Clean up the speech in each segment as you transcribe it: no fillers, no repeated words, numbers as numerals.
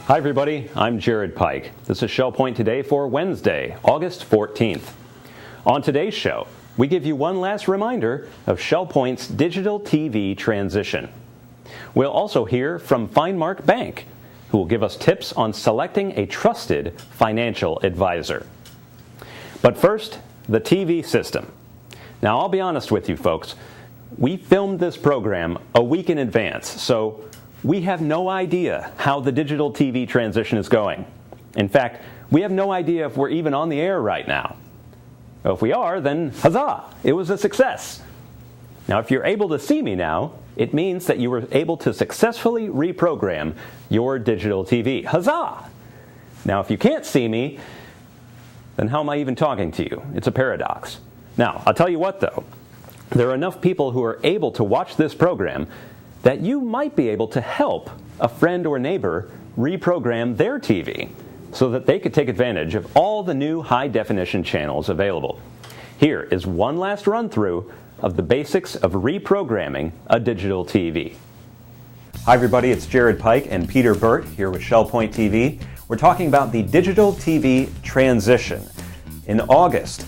Hi everybody, I'm Jared Pike. This is Shell Point Today for Wednesday, August 14th. On today's show, we give you one last reminder of Shell Point's digital TV transition. We'll also hear from Finemark Bank, who will give us tips on selecting a trusted financial advisor. But first, the TV system. Now, I'll be honest with you folks, we filmed this program a week in advance, so we have no idea how the digital TV transition is going. In fact, we have no idea if we're even on the air right now. If we are, then huzzah, it was a success. Now, if you're able to see me now, it means that you were able to successfully reprogram your digital TV. Huzzah! Now, if you can't see me, then how am I even talking to you? It's a paradox. Now, I'll tell you what though, there are enough people who are able to watch this program that you might be able to help a friend or neighbor reprogram their TV so that they could take advantage of all the new high-definition channels available. Here is one last run-through of the basics of reprogramming a digital TV. Hi everybody, it's Jared Pike and Peter Burt here with Shell Point TV. We're talking about the digital TV transition. In August,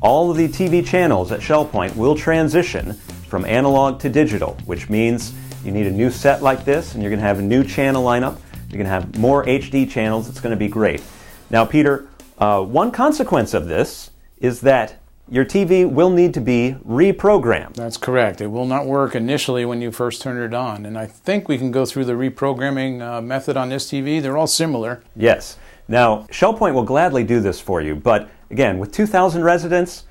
all of the TV channels at Shell Point will transition from analog to digital, which means you need a new set like this, and you're going to have a new channel lineup. You're going to have more HD channels. It's going to be great. Now, Peter, one consequence of this is that your TV will need to be reprogrammed. That's correct. It will not work initially when you first turn it on. And I think we can go through the reprogramming method on this TV. They're all similar. Yes. Now, Shell Point will gladly do this for you. But again, with 2,000 residents,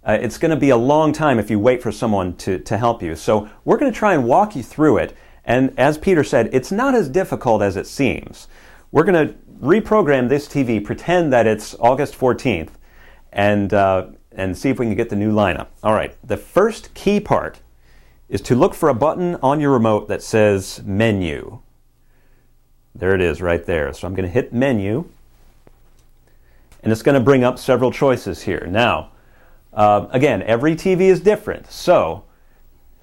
it's going to be a long time if you wait for someone to help you. So we're going to try and walk you through it. And as Peter said, it's not as difficult as it seems. We're going to reprogram this TV, pretend that it's August 14th, and see if we can get the new lineup. All right, the first key part is to look for a button on your remote that says Menu. There it is right there. So I'm going to hit Menu, and it's going to bring up several choices here. Now, again, every TV is different. So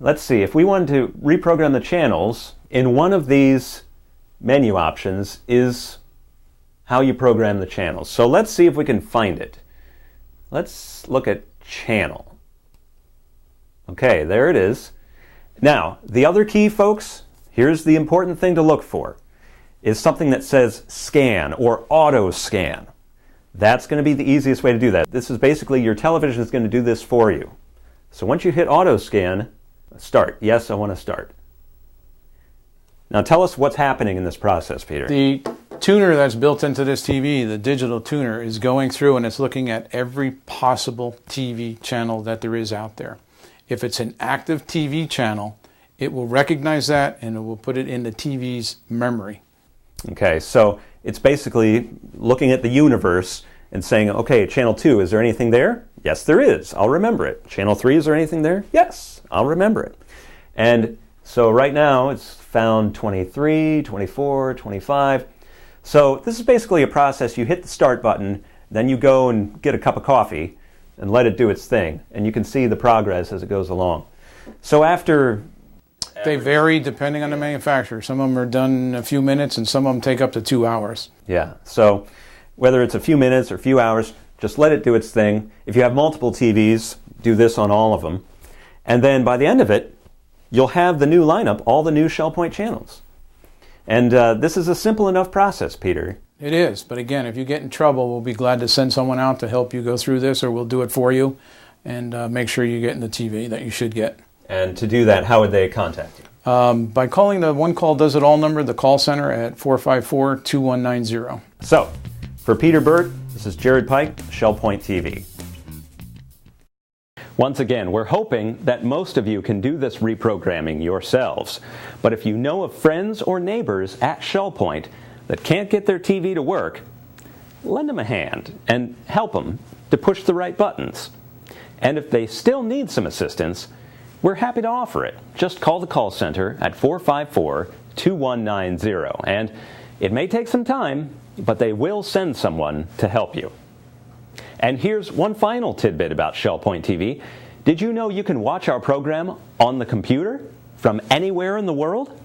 let's see, if we wanted to reprogram the channels, in one of these menu options is how you program the channels. So let's see if we can find it. Let's look at Channel. Okay, there it is. Now, the other key, folks, here's the important thing to look for, is something that says Scan or Auto Scan. That's going to be the easiest way to do that. This is basically your television is going to do this for you. So once you hit Auto Scan, start. Yes, I want to start. Now tell us what's happening in this process, Peter. The tuner that's built into this TV, the digital tuner, is going through and it's looking at every possible TV channel that there is out there. If it's an active TV channel, it will recognize that and it will put it in the TV's memory. Okay, so it's basically looking at the universe and saying, okay, channel 2, is there anything there? Yes, there is. I'll remember it. Channel 3, is there anything there? Yes, I'll remember it. And so right now it's found 23, 24, 25. So this is basically a process. You hit the start button, then you go and get a cup of coffee and let it do its thing. And you can see the progress as it goes along. So after... They vary depending on the manufacturer. Some of them are done in a few minutes and some of them take up to 2 hours. Yeah, so whether it's a few minutes or a few hours, just let it do its thing. If you have multiple TVs, do this on all of them. And then by the end of it, you'll have the new lineup, all the new Shell Point channels. And this is a simple enough process, Peter. It is, but again, if you get in trouble, we'll be glad to send someone out to help you go through this, or we'll do it for you and make sure you get in the TV that you should get. And to do that, how would they contact you? By calling the One Call Does It All number, the call center at 454-2190. So, for Peter Burt, this is Jared Pike, Shell Point TV. Once again, we're hoping that most of you can do this reprogramming yourselves. But if you know of friends or neighbors at Shell Point that can't get their TV to work, lend them a hand and help them to push the right buttons. And if they still need some assistance, we're happy to offer it. Just call the call center at 454-2190. And it may take some time, but they will send someone to help you. And here's one final tidbit about Shell Point TV. Did you know you can watch our program on the computer from anywhere in the world?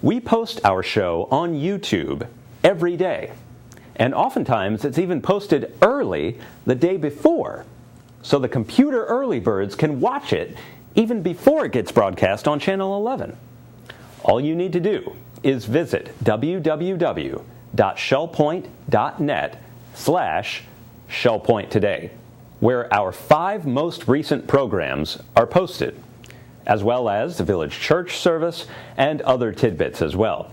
We post our show on YouTube every day. And oftentimes it's even posted early the day before, so the computer early birds can watch it even before it gets broadcast on Channel 11. All you need to do is visit www.shellpoint.net/shellpoint today, where our 5 most recent programs are posted, as well as the village church service and other tidbits as well.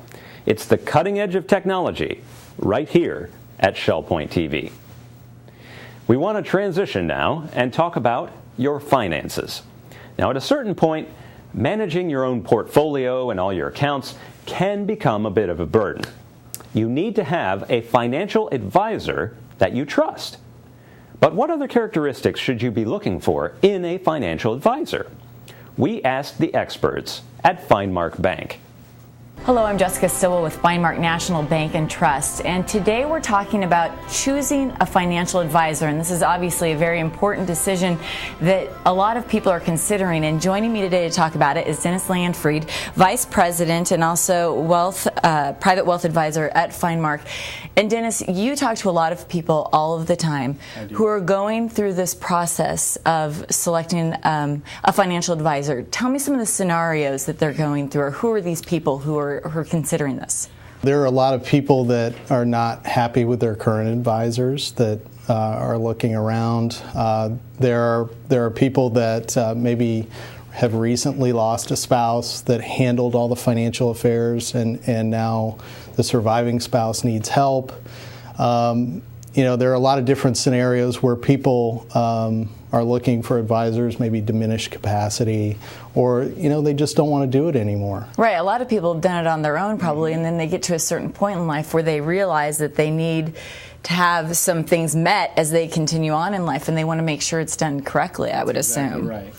It's the cutting edge of technology right here at ShellPoint TV. We want to transition now and talk about your finances. Now, at a certain point, managing your own portfolio and all your accounts can become a bit of a burden. You need to have a financial advisor that you trust. But what other characteristics should you be looking for in a financial advisor? We asked the experts at Finemark Bank. Hello, I'm Jessica Stillwell with Finemark National Bank and Trust, and today we're talking about choosing a financial advisor, and this is obviously a very important decision that a lot of people are considering. And joining me today to talk about it is Dennis Landfried, Vice President and also Private Wealth Advisor at Finemark. And Dennis, you talk to a lot of people all of the time who are going through this process of selecting a financial advisor. Tell me some of the scenarios that they're going through, or who are these people who are considering this? There are a lot of people that are not happy with their current advisors that are looking around. There are people that maybe have recently lost a spouse that handled all the financial affairs, and now the surviving spouse needs help. There are a lot of different scenarios where people are looking for advisors, maybe diminished capacity, or they just don't want to do it anymore. Right. A lot of people have done it on their own probably, and then they get to a certain point in life where they realize that they need to have some things met as they continue on in life, and they want to make sure it's done correctly, I would assume. Right.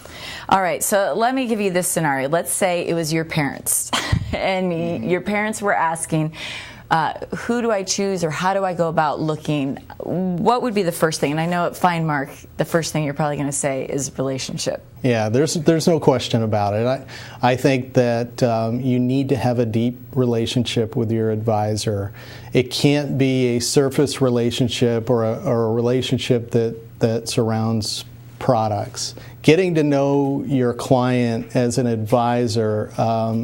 All right, so let me give you this scenario. Let's say it was your parents, and your parents were asking, who do I choose, or how do I go about looking? What would be the first thing? And I know at Finemark, the first thing you're probably going to say is relationship. Yeah, there's no question about it. I think that you need to have a deep relationship with your advisor. It can't be a surface relationship or a relationship that surrounds products. Getting to know your client as an advisor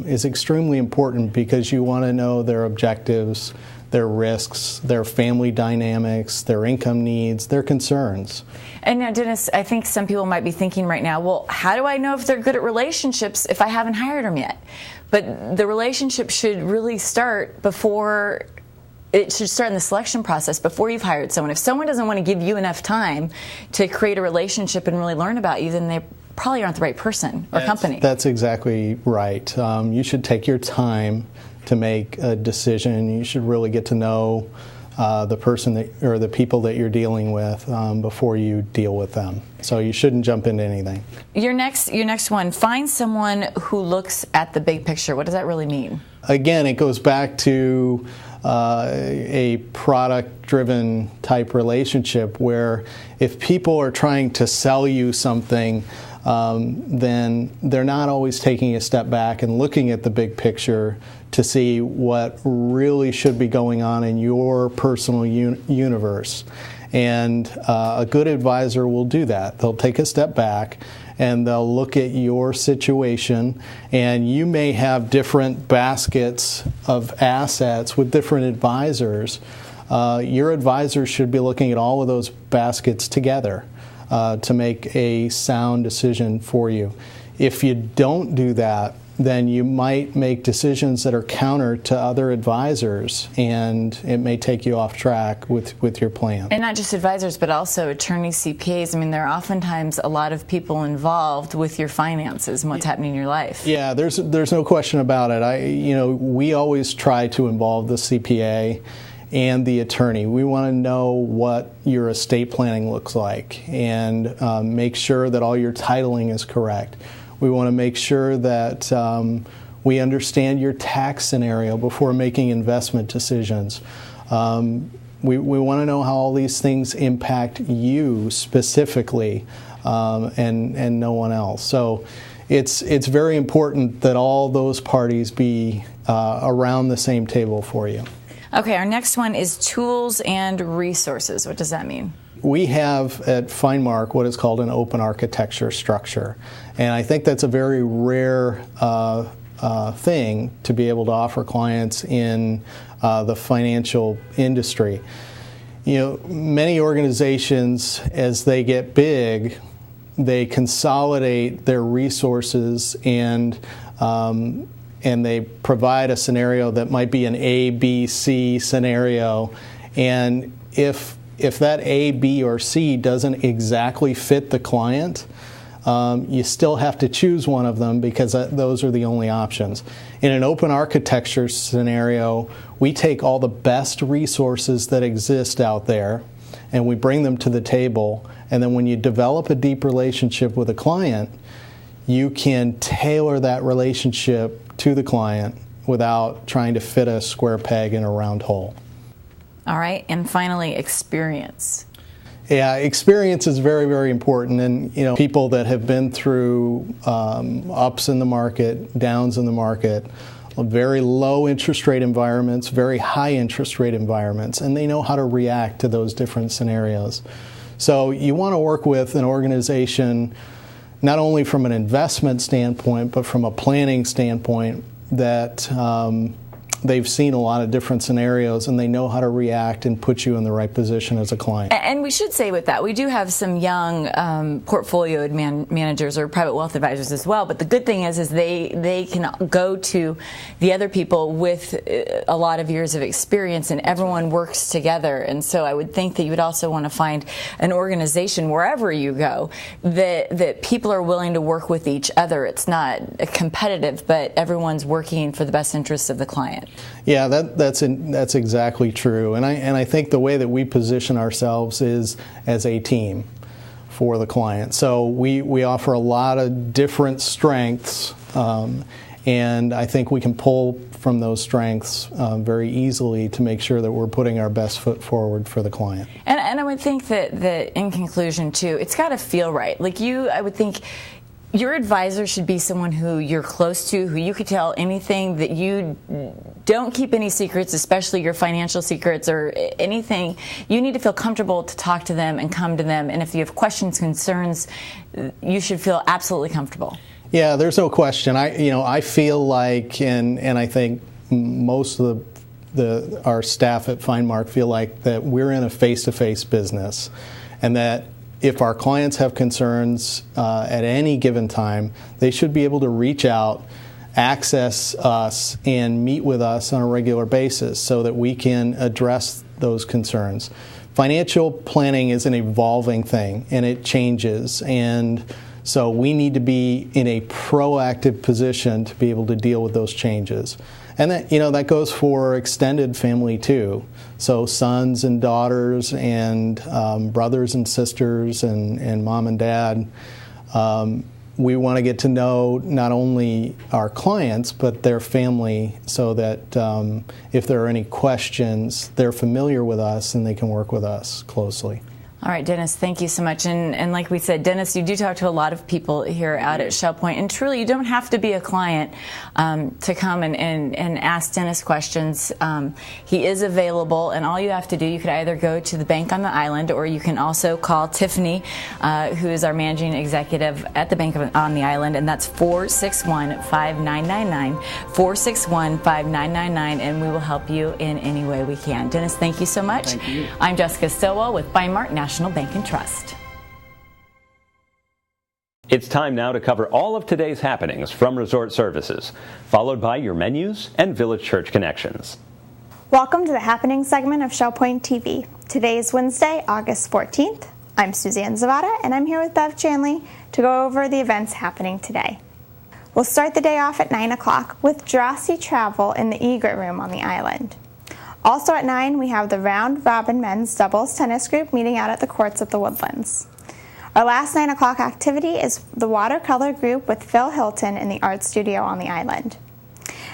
is extremely important, because you want to know their objectives, their risks, their family dynamics, their income needs, their concerns. And now, Dennis, I think some people might be thinking right now, well, how do I know if they're good at relationships if I haven't hired them yet? But the relationship should really start before. It should start in the selection process before you've hired someone. If someone doesn't want to give you enough time to create a relationship and really learn about you, then they probably aren't the right person or company. That's exactly right. You should take your time to make a decision. You should really get to know the person or the people that you're dealing with before you deal with them. So you shouldn't jump into anything. Your next one, find someone who looks at the big picture. What does that really mean? Again, it goes back to a product-driven type relationship, where if people are trying to sell you something, then they're not always taking a step back and looking at the big picture to see what really should be going on in your personal universe. And a good advisor will do that. They'll take a step back and they'll look at your situation, and you may have different baskets of assets with different advisors. Your advisor should be looking at all of those baskets together to make a sound decision for you. If you don't do that, then you might make decisions that are counter to other advisors, and it may take you off track with your plan. And not just advisors, but also attorneys, CPAs. I mean, there are oftentimes a lot of people involved with your finances and what's happening in your life. Yeah, there's no question about it. We always try to involve the CPA and the attorney. We want to know what your estate planning looks like, and make sure that all your titling is correct. We want to make sure that we understand your tax scenario before making investment decisions. We want to know how all these things impact you specifically, and no one else. So it's very important that all those parties be around the same table for you. Okay, our next one is tools and resources. What does that mean? We have at Finemark what is called an open architecture structure, and I think that's a very rare thing to be able to offer clients in the financial industry. You know, many organizations, as they get big, they consolidate their resources and they provide a scenario that might be an A, B, C scenario, and if that A, B, or C doesn't exactly fit the client, you still have to choose one of them because those are the only options. In an open architecture scenario, we take all the best resources that exist out there and we bring them to the table, and then when you develop a deep relationship with a client, you can tailor that relationship to the client without trying to fit a square peg in a round hole. All right, and finally, experience. Yeah, experience is very, very important, and you know, people that have been through ups in the market, downs in the market, very low interest rate environments, very high interest rate environments, and they know how to react to those different scenarios. So you want to work with an organization not only from an investment standpoint, but from a planning standpoint that they've seen a lot of different scenarios and they know how to react and put you in the right position as a client. And we should say with that, we do have some young portfolio managers or private wealth advisors as well, but the good thing is they can go to the other people with a lot of years of experience and everyone works together. And so I would think that you would also want to find an organization wherever you go that people are willing to work with each other. It's not competitive, but everyone's working for the best interests of the client. Yeah, that's exactly true, and I think the way that we position ourselves is as a team for the client. So we offer a lot of different strengths, and I think we can pull from those strengths very easily to make sure that we're putting our best foot forward for the client. And I would think that in conclusion too, it's got to feel right. Like I would think your advisor should be someone who you're close to, who you could tell anything, that you don't keep any secrets, especially your financial secrets or anything. You need to feel comfortable to talk to them and come to them. And if you have questions, concerns, you should feel absolutely comfortable. Yeah, there's no question. I feel like, and I think most of our staff at Finemark feel like that we're in a face-to-face business, and that if our clients have concerns at any given time, they should be able to reach out, access us, and meet with us on a regular basis so that we can address those concerns. Financial planning is an evolving thing, and it changes, and so we need to be in a proactive position to be able to deal with those changes. And that goes for extended family too. So sons and daughters and brothers and sisters and mom and dad. We want to get to know not only our clients but their family so that if there are any questions, they're familiar with us and they can work with us closely. All right, Dennis, thank you so much. And like we said, Dennis, you do talk to a lot of people here out at Shell Point, and truly you don't have to be a client to come and ask Dennis questions. He is available, and all you have to do, you could either go to the bank on the island, or you can also call Tiffany, who is our managing executive at the bank on the island, and that's 461-5999, 461-5999, and we will help you in any way we can. Dennis, thank you so much. Thank you. I'm Jessica Stillwell with Finemark National Bank and Trust. It's time now to cover all of today's happenings from Resort Services, followed by your menus and Village Church connections. Welcome to the Happening segment of Shell Point TV. Today is Wednesday, August 14th. I'm Suzanne Zavada, and I'm here with Bev Chanley to go over the events happening today. We'll start the day off at 9 o'clock with Jurassic Travel in the Egret Room on the island. Also at 9, we have the Round Robin Men's Doubles Tennis Group meeting out at the courts at the Woodlands. Our last 9 o'clock activity is the Watercolor Group with Phil Hilton in the Art Studio on the island.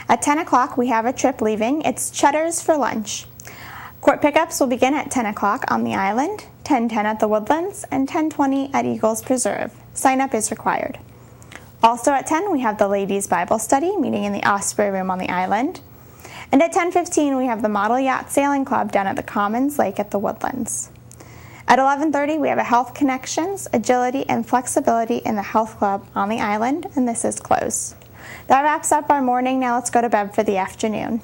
At 10 o'clock, we have a trip leaving. It's Cheddar's for lunch. Court pickups will begin at 10 o'clock on the island, 10:10 at the Woodlands, and 10:20 at Eagles Preserve. Sign up is required. Also at 10, we have the Ladies Bible Study meeting in the Osprey Room on the island. And at 10:15, we have the Model Yacht Sailing Club down at the Commons Lake at the Woodlands. At 11:30, we have a Health Connections, Agility, and Flexibility in the Health Club on the island, and this is closed. That wraps up our morning. Now let's go to bed for the afternoon.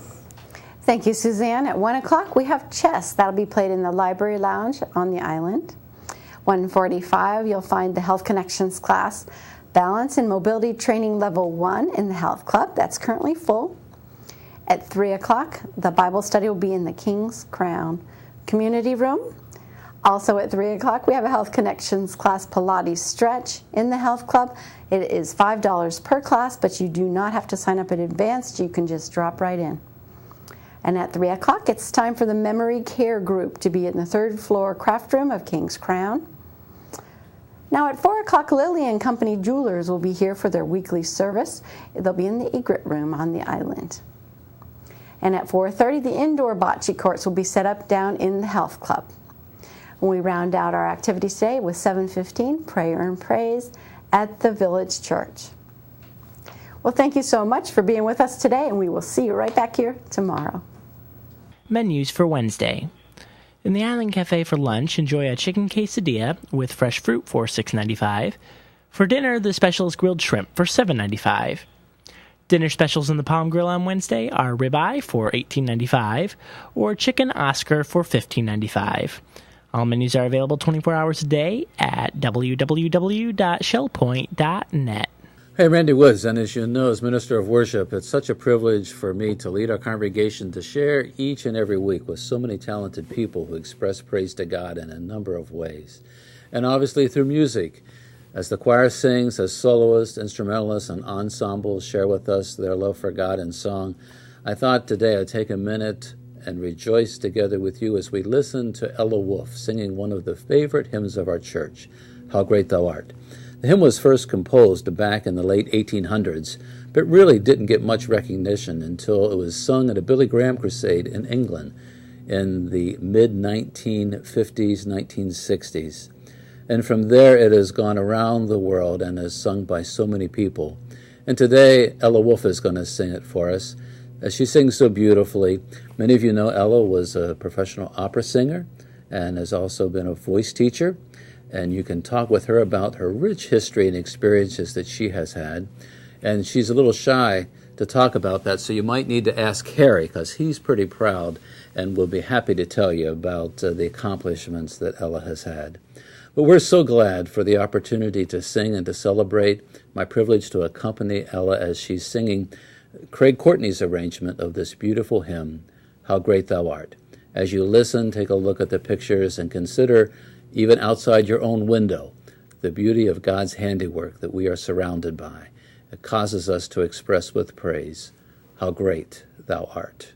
Thank you, Suzanne. At 1 o'clock, we have chess. That'll be played in the Library Lounge on the island. 1:45, you'll find the Health Connections class, Balance and Mobility Training Level 1 in the Health Club. That's currently full. At 3 o'clock, the Bible study will be in the King's Crown Community Room. Also at 3 o'clock, we have a Health Connections class, Pilates Stretch, in the Health Club. It is $5 per class, but you do not have to sign up in advance. You can just drop right in. And at 3 o'clock, it's time for the Memory Care Group to be in the 3rd floor craft room of King's Crown. Now at 4 o'clock, Lilly and Company Jewelers will be here for their weekly service. They'll be in the egret room on the island. And at 4:30, the indoor bocce courts will be set up down in the Health Club. And we round out our activities today with 7:15, Prayer and Praise at the Village Church. Well, thank you so much for being with us today, and we will see you right back here tomorrow. Menus for Wednesday. In the Island Cafe for lunch, enjoy a chicken quesadilla with fresh fruit for $6.95. For dinner, the special is grilled shrimp for $7.95. Dinner specials in the Palm Grill on Wednesday are ribeye for $18.95 or chicken Oscar for $15.95. All menus are available 24 hours a day at www.shellpoint.net. Hey, Randy Woods, and as you know, as Minister of Worship, it's such a privilege for me to lead our congregation to share each and every week with so many talented people who express praise to God in a number of ways. And obviously through music, as the choir sings, as soloists, instrumentalists, and ensembles share with us their love for God in song, I thought today I'd take a minute and rejoice together with you as we listen to Ella Wolf singing one of the favorite hymns of our church, How Great Thou Art. The hymn was first composed back in the late 1800s, but really didn't get much recognition until it was sung at a Billy Graham crusade in England in the mid-1950s, 1960s. And from there it has gone around the world and is sung by so many people. And today Ella Wolf is going to sing it for us. As she sings so beautifully. Many of you know Ella was a professional opera singer and has also been a voice teacher. And you can talk with her about her rich history and experiences that she has had. And she's a little shy to talk about that, so you might need to ask Harry, because he's pretty proud and will be happy to tell you about the accomplishments that Ella has had. But we're so glad for the opportunity to sing and to celebrate. My privilege to accompany Ella as she's singing Craig Courtney's arrangement of this beautiful hymn, How Great Thou Art. As you listen, take a look at the pictures and consider, even outside your own window, the beauty of God's handiwork that we are surrounded by. It causes us to express with praise, How Great Thou Art.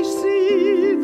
See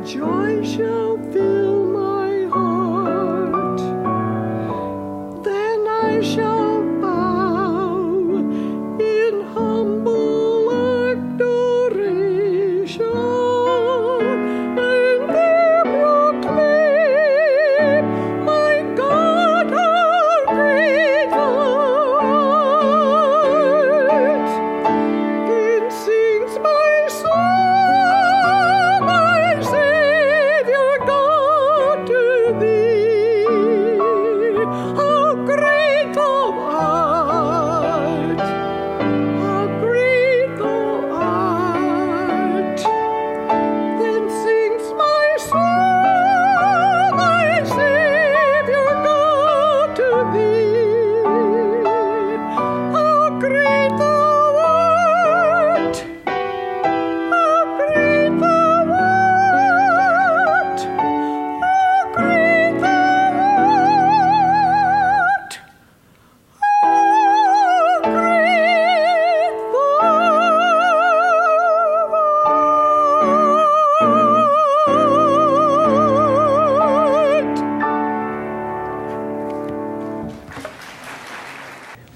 Joy shall fill my heart, then I shall bow in humble adoration, and there proclaim, my God, how great thou art. Then sings my soul,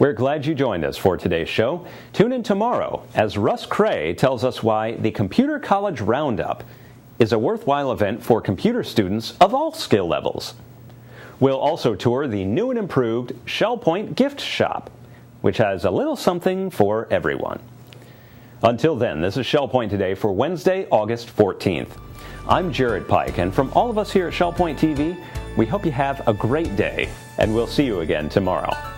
We're glad you joined us for today's show. Tune in tomorrow as Russ Cray tells us why the Computer College Roundup is a worthwhile event for computer students of all skill levels. We'll also tour the new and improved ShellPoint gift shop, which has a little something for everyone. Until then, this is ShellPoint Today for Wednesday, August 14th. I'm Jared Pike, and from all of us here at ShellPoint TV, we hope you have a great day, and we'll see you again tomorrow.